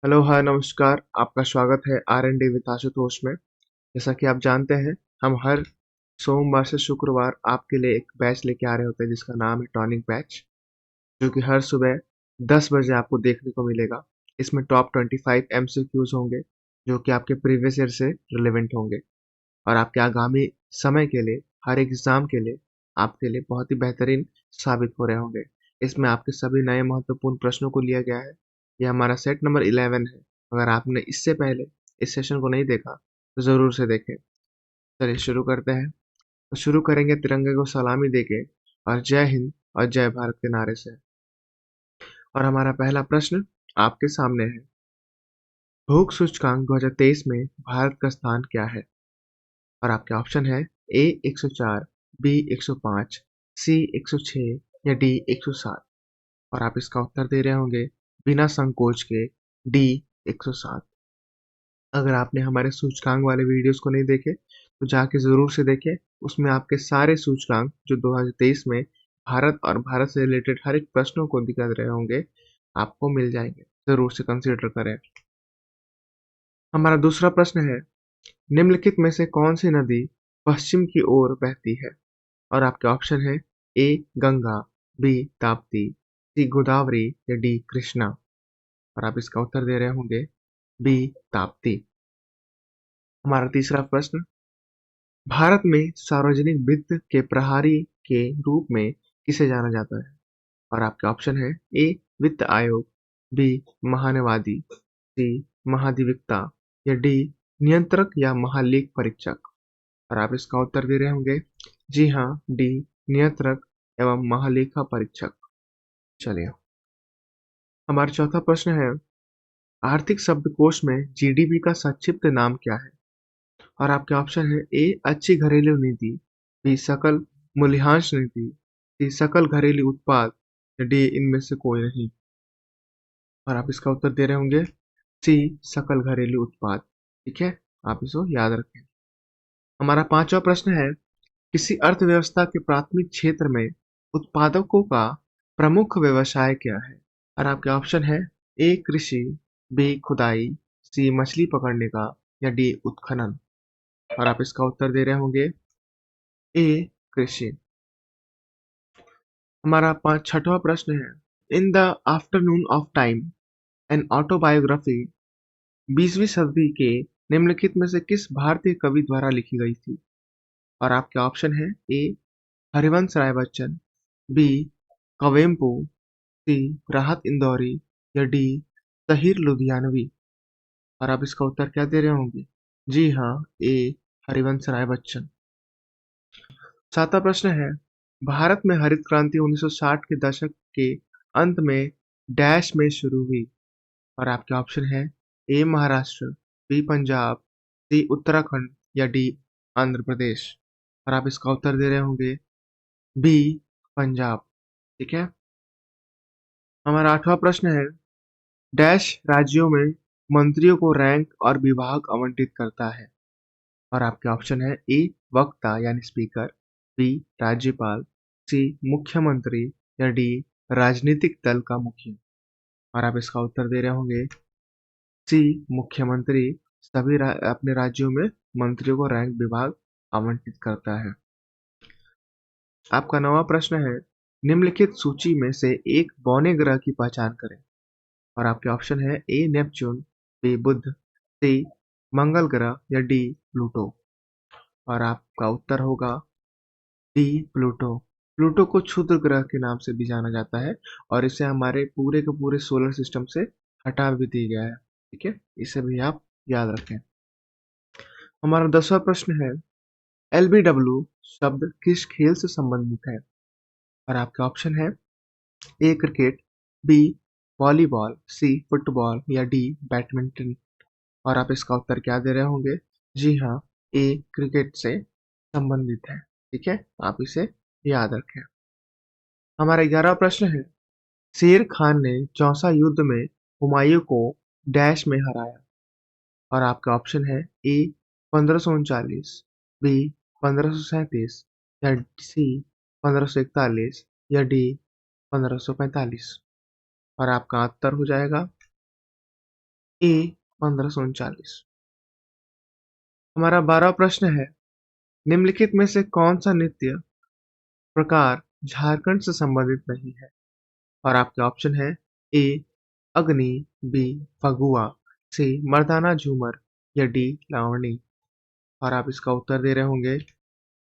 Hello, हाय, नमस्कार। आपका स्वागत है R N D with Ashutosh में। जैसा कि आप जानते हैं, हम हर सोमवार से शुक्रवार आपके लिए एक बैच लेके आ रहे होते हैं जिसका नाम है टॉनिक बैच, जो कि हर सुबह 10 बजे आपको देखने को मिलेगा। इसमें टॉप 25 एमसीक्यूज होंगे जो कि आपके प्रीवियस ईयर से रिलेवेंट होंगे और आपके आगामी समय के लिए, हर एग्जाम के लिए आपके लिए बहुत ही बेहतरीन साबित हो रहे होंगे। इसमें आपके सभी नए महत्वपूर्ण प्रश्नों को लिया गया है। ये हमारा सेट नंबर 11 है। अगर आपने इससे पहले इस सेशन को नहीं देखा तो जरूर से देखें। चलिए शुरू करते हैं। तो शुरू करेंगे तिरंगे को सलामी देके और जय हिंद और जय भारत के नारे से। और हमारा पहला प्रश्न आपके सामने है। भूख सूचकांक 2023 में भारत का स्थान क्या है? और आपके ऑप्शन है ए 104, बी 105, सी 106 या डी 107। और आप इसका उत्तर दे रहे होंगे बिना संकोच के डी 107। अगर आपने हमारे सूचकांक वाले वीडियोस को नहीं देखे तो जाके जरूर से देखें। उसमें आपके सारे सूचकांक जो 2023 में भारत और भारत से रिलेटेड हर एक प्रश्नों को दिखा रहे होंगे आपको मिल जाएंगे। जरूर से कंसीडर करें। हमारा दूसरा प्रश्न है, निम्नलिखित में से कौन सी नदी पश्चिम की ओर बहती है? और आपके ऑप्शन है ए गंगा, बी ताप्ती, सी गोदावरी या डी कृष्णा। और आप इसका उत्तर दे रहे होंगे बी ताप्ती। हमारा तीसरा प्रश्न, भारत में सार्वजनिक वित्त के प्रहरी के रूप में किसे जाना जाता है? और आपके ऑप्शन है ए वित्त आयोग, बी महान्यायवादी, सी महाधिवक्ता या डी नियंत्रक या महालेख परीक्षक। और आप इसका उत्तर दे रहे होंगे जी हाँ, डी नियंत्रक एवं महालेखा परीक्षक। चलिए, हमारा चौथा प्रश्न है, आर्थिक शब्दकोश में जीडीपी का संक्षिप्त नाम क्या है? और आपके ऑप्शन है ए अच्छी घरेलू नीति, बी सकल मूल्यांश नीति, सी सकल घरेलू उत्पाद या डी इनमें से कोई नहीं। और आप इसका उत्तर दे रहे होंगे सी सकल घरेलू उत्पाद। ठीक है, आप इसको याद रखें। हमारा पांचवा प्रश्न है, किसी अर्थव्यवस्था के प्राथमिक क्षेत्र में उत्पादकों का प्रमुख व्यवसाय क्या है? और आपके ऑप्शन है ए कृषि, बी खुदाई, सी मछली पकड़ने का या डी उत्खनन। और आप इसका उत्तर दे रहे होंगे ए कृषि। हमारा पांच छठवां प्रश्न है, in the afternoon of time an autobiography 20वीं सदी के निम्नलिखित में से किस भारतीय कवि द्वारा लिखी गई थी? और आपके ऑप्शन है ए हरिवंश राय बच्चन, बी कवेम्पु, सी राहत इंदौरी या डी तहीर लुधियानवी। और आप इसका उत्तर क्या दे रहे होंगे? जी हाँ, ए हरिवंश राय बच्चन। सातवां प्रश्न है, भारत में हरित क्रांति 1960 के दशक के अंत में डैश में शुरू हुई। और आपके ऑप्शन है ए महाराष्ट्र, बी पंजाब, सी उत्तराखंड या डी आंध्र प्रदेश। और आप इसका उत्तर दे रहे होंगे बी पंजाब। ठीक है, हमारा आठवां प्रश्न है, डैश राज्यों में मंत्रियों को रैंक और विभाग आवंटित करता है? और आपके ऑप्शन है ए वक्ता यानी स्पीकर, बी राज्यपाल, सी मुख्यमंत्री या डी राजनीतिक दल का मुखिया। और आप इसका उत्तर दे रहे होंगे सी मुख्यमंत्री अपने राज्यों में मंत्रियों को रैंक विभाग आवंटित करता है। आपका नवा प्रश्न है, निम्नलिखित सूची में से एक बौने ग्रह की पहचान करें। और आपके ऑप्शन है ए नेपच्यून, बी बुध, सी मंगल ग्रह या डी प्लूटो। और आपका उत्तर होगा डी प्लूटो। प्लूटो को क्षुद्र ग्रह के नाम से भी जाना जाता है और इसे हमारे पूरे के पूरे सोलर सिस्टम से हटा भी दिया गया है। ठीक है, इसे भी आप याद रखें। हमारा 10वां प्रश्न है, एलबीडब्ल्यू शब्द किस खेल से संबंधित है? और आपके ऑप्शन है A cricket, B volleyball, C football या डी बैडमिंटन। और आप इसका उत्तर क्या दे रहे होंगे? जी हाँ, ए क्रिकेट से संबंधित है। ठीक है, आप इसे याद रखें। हमारा 11वां प्रश्न है, शेर खान ने चौसा युद्ध में हुमायूं को डैश में हराया। और आपका ऑप्शन है ए 1539, बी 1537 या सी 1541 या डी 1545। और आपका उत्तर हो जाएगा ए 1539। हमारा 12वां प्रश्न है, निम्नलिखित में से कौन सा नृत्य प्रकार झारखंड से संबंधित नहीं है? और आपके ऑप्शन है ए अग्नि, बी फगुआ, सी मर्दाना झूमर या डी लावणी। और आप इसका उत्तर दे रहे होंगे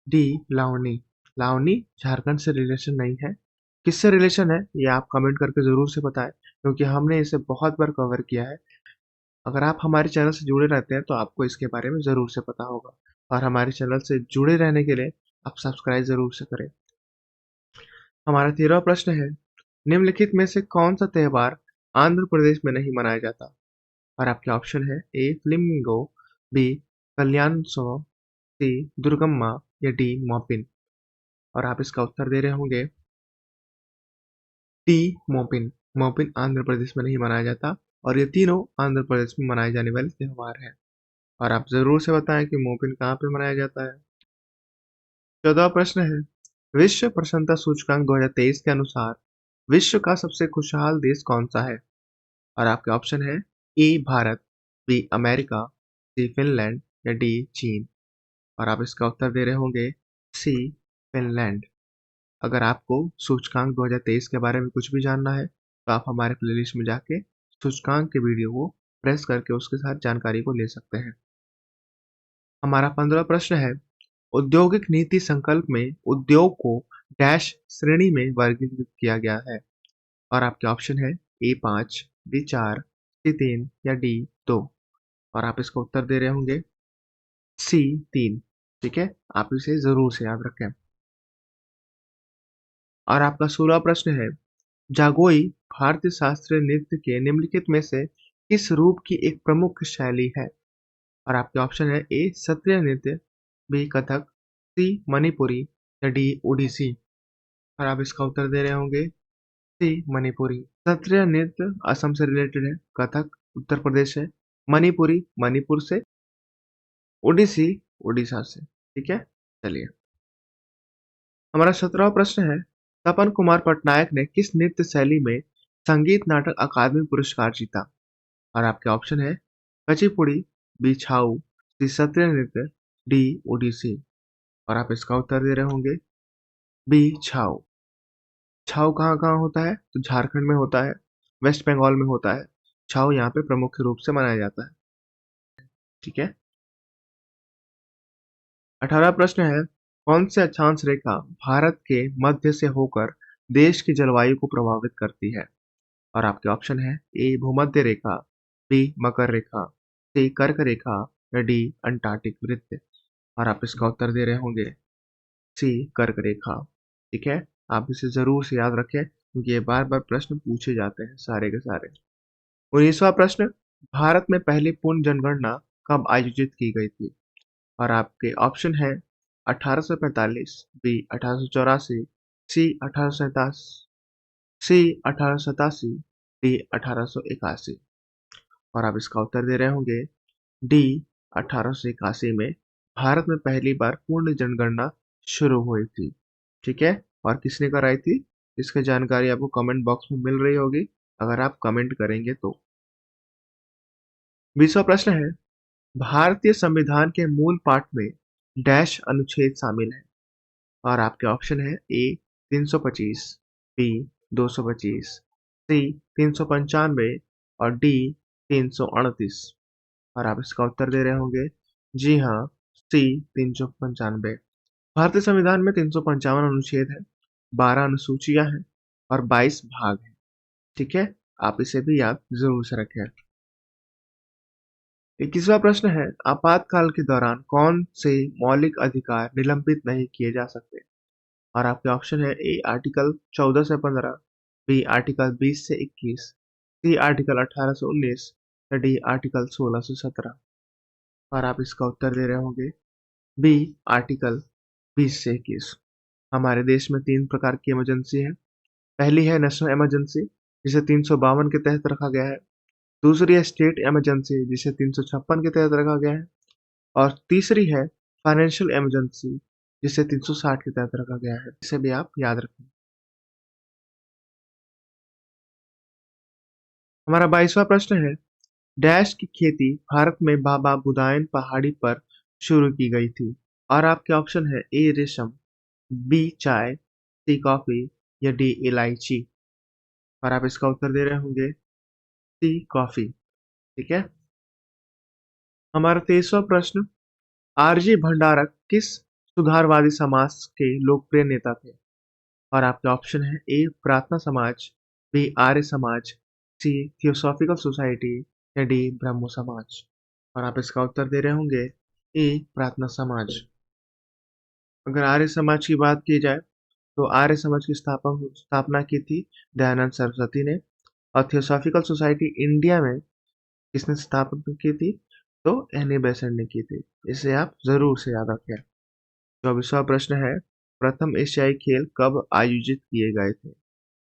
डी लावणी। लावणी झारखंड से रिलेशन नहीं है। किससे रिलेशन है ये आप कमेंट करके जरूर से बताएं, क्योंकि हमने इसे बहुत बार कवर किया है। अगर आप हमारे चैनल से जुड़े रहते हैं तो आपको इसके बारे में जरूर से पता होगा। और हमारे चैनल से जुड़े रहने के लिए आप सब्सक्राइब जरूर से करें। हमारा 13वां प्रश्न है, निम्नलिखित में से कौन सा त्योहार आंध्र प्रदेश में नहीं मनाया जाता? और आपके ऑप्शन है ए फ्लिमिंगो, बी कल्याणोत्सव, सी दुर्गम्मा या डी मॉपिन। और आप इसका उत्तर दे रहे होंगे डी मोपिन। मोपिन आंध्र प्रदेश में नहीं मनाया जाता और ये तीनों आंध्र प्रदेश में मनाए जाने वाले त्योहार हैं। और आप जरूर से बताएं कि मोपिन कहाँ पे मनाया जाता है। 14वां प्रश्न है, विश्व प्रसन्नता सूचकांक 2023 के अनुसार विश्व का सबसे खुशहाल देश कौन सा है? और आपके ऑप्शन है ए भारत, बी अमेरिका, सी फिनलैंड या डी चीन। और आप इसका उत्तर दे रहे होंगे सी फिनलैंड। अगर आपको सूचकांक 2023 के बारे में कुछ भी जानना है तो आप हमारे प्लेलिस्ट में जाके सूचकांक के वीडियो को प्रेस करके उसके साथ जानकारी को ले सकते हैं। हमारा 15वां प्रश्न है, औद्योगिक नीति संकल्प में उद्योग को डैश श्रेणी में वर्गीकृत किया गया है? और आपके ऑप्शन है ए 5, बी 4, सी 3 या डी 2। और आप इसका उत्तर दे रहे होंगे सी 3। ठीक है, आप इसे जरूर से याद रखें। और आपका 16वां प्रश्न है, जागोई भारतीय शास्त्रीय नृत्य के निम्नलिखित में से किस रूप की एक प्रमुख शैली है? और आपके ऑप्शन है ए सत्रिय नृत्य, बी कथक, सी मणिपुरी या डी ओडिसी। और आप इसका उत्तर दे रहे होंगे सी मणिपुरी। सत्रिय नृत्य असम से रिलेटेड है, कथक उत्तर प्रदेश है, मणिपुरी मणिपुर से, ओडिसी उड़ीसा से। ठीक है, चलिए। हमारा 17वां प्रश्न है, तपन कुमार पटनायक ने किस नृत्य शैली में संगीत नाटक अकादमी पुरस्कार जीता? और आपके ऑप्शन है कचिपुड़ी, बी छाऊ, सी सत्रिय नृत्य, डी ओडिसी। और आप इसका उत्तर दे रहे होंगे बी छाऊ। छाऊ कहाँ कहाँ होता है? तो झारखंड में होता है, वेस्ट बंगाल में होता है। छाऊ यहाँ पे प्रमुख रूप से मनाया जाता है। ठीक है। 18वां प्रश्न है, कौन से अक्षांश रेखा भारत के मध्य से होकर देश की जलवायु को प्रभावित करती है? और आपके ऑप्शन है ए भूमध्य रेखा, बी मकर रेखा, सी कर्क रेखा या डी अंटार्कटिक वृत्त। और आप इसका उत्तर दे रहे होंगे सी कर्क रेखा। ठीक है, आप इसे जरूर से याद रखें क्योंकि ये बार बार प्रश्न पूछे जाते हैं सारे के सारे। 19वां प्रश्न, भारत में पहली पूर्ण जनगणना कब आयोजित की गई थी? और आपके ऑप्शन है 1845, बी 1884, सी 1887, सी 1887, डी 1881। और आप इसका उत्तर दे रहे होंगे डी 1881 में भारत में पहली बार पूर्ण जनगणना शुरू हुई थी। ठीक है, और किसने कराई थी इसकी जानकारी आपको कमेंट बॉक्स में मिल रही होगी अगर आप कमेंट करेंगे तो। 20वां प्रश्न है, भारतीय संविधान के मूल पाठ में डैश अनुच्छेद शामिल है? और आपके ऑप्शन है ए 325, बी 225, सी 395 और डी 338। और आप इसका उत्तर दे रहे होंगे जी हाँ, सी 395। भारतीय संविधान में 355 अनुच्छेद है, 12 अनुसूचियां हैं और 22 भाग हैं। ठीक है, आप इसे भी याद जरूर से रखें। 21वां प्रश्न है, आपातकाल के दौरान कौन से मौलिक अधिकार निलंबित नहीं किए जा सकते? और आपके ऑप्शन है ए आर्टिकल 14 से 15, बी आर्टिकल 20 से 21, सी आर्टिकल 18 से 19 या डी आर्टिकल 16 से 17। और आप इसका उत्तर दे रहे होंगे बी आर्टिकल 20 से 21। हमारे देश में 3 प्रकार की इमरजेंसी है। पहली है नेशनल इमरजेंसी जिसे 352 के तहत रखा गया है। दूसरी है स्टेट इमरजेंसी जिसे 356 के तहत रखा गया है। और तीसरी है फाइनेंशियल इमरजेंसी जिसे 360 के तहत रखा गया है। इसे भी आप याद रखें। हमारा 22वां प्रश्न है, डैश की खेती भारत में बाबा बुदायन पहाड़ी पर शुरू की गई थी। और आपके ऑप्शन है ए रेशम, बी चाय, सी कॉफी या डी इलायची। और आप इसका उत्तर दे रहे होंगे सी कॉफी। ठीक है। हमारा 23वां प्रश्न, आरजी भंडारक किस सुधारवादी समाज के लोकप्रिय नेता थे? और आपके ऑप्शन है ए प्रार्थना समाज, बी आर्य समाज, सी थियोसॉफिकल सोसाइटी या डी ब्रह्मो समाज। और आप इसका उत्तर दे रहे होंगे ए प्रार्थना समाज। अगर आर्य समाज की बात की जाए तो आर्य समाज की स्थापना की थी दयानंद सरस्वती ने। और थियोसॉफिकल सोसाइटी इंडिया में किसने स्थापना की थी? तो एनी बेसेंट ने की थी। इसे आप जरूर से याद रखें। 24वां प्रश्न है, प्रथम एशियाई खेल कब आयोजित किए गए थे?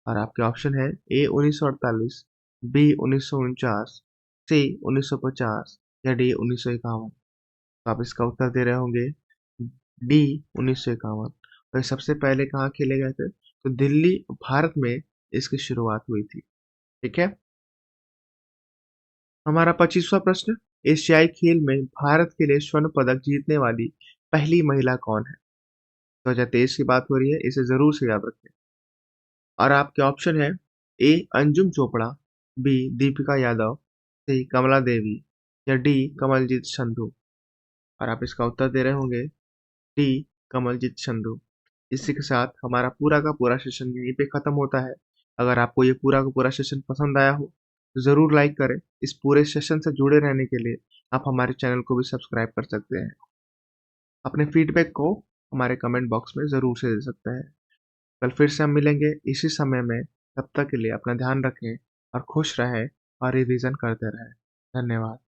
और आपके ऑप्शन है ए 1948, बी 1949, सी 1950 या डी 1951। तो आप इसका उत्तर दे रहे होंगे डी 1951। और ये सबसे पहले कहाँ खेले गए थे? तो दिल्ली, भारत में इसकी शुरुआत हुई थी। ठीक है। हमारा 25वां प्रश्न, एशियाई खेल में भारत के लिए स्वर्ण पदक जीतने वाली पहली महिला कौन है? 2023 की बात हो रही है, इसे जरूर से याद रखें। और आपके ऑप्शन है ए अंजुम चोपड़ा, बी दीपिका यादव, सी कमला देवी या डी कमलजीत संधू। और आप इसका उत्तर दे रहे होंगे डी कमलजीत संधू। इसी के साथ हमारा पूरा का पूरा सेशन यहीं पे खत्म होता है। अगर आपको ये पूरा का पूरा सेशन पसंद आया हो तो ज़रूर लाइक करें। इस पूरे सेशन से जुड़े रहने के लिए आप हमारे चैनल को भी सब्सक्राइब कर सकते हैं। अपने फीडबैक को हमारे कमेंट बॉक्स में ज़रूर से दे सकते हैं। कल फिर से हम मिलेंगे इसी समय में। तब तक के लिए अपना ध्यान रखें और खुश रहें और रिवीजन करते रहें। धन्यवाद।